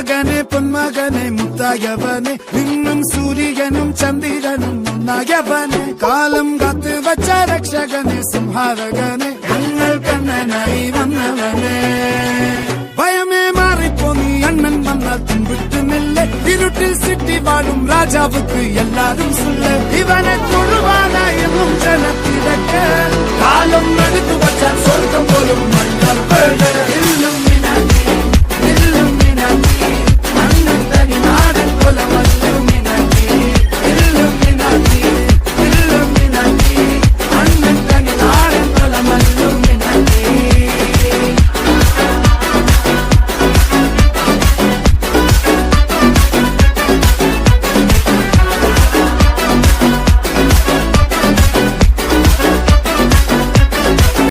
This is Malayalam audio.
മകനെ പൊന്മകനെ മുത്തായവനെ നിന്നും സൂര്യനും ചന്ദ്രനും ഒന്നായവനെ കാലം കാത്ത് വച്ച രക്ഷകനെ സംഹാരകനെ ഞങ്ങൾ കണ്ണനായി വന്നവനെ ഭയമേ മാറിപ്പോ നീ അണ്ണൻ വന്നാൽ തുമ്പിട്ടുന്നില്ല ഇരുട്ടിൽ സിറ്റി വാഴും രാജാവുക്ക് എല്ലാരും സുല്ല ഇവനെ തൊഴുവാനായെന്നും ജനത്തിരക്ക് കാലം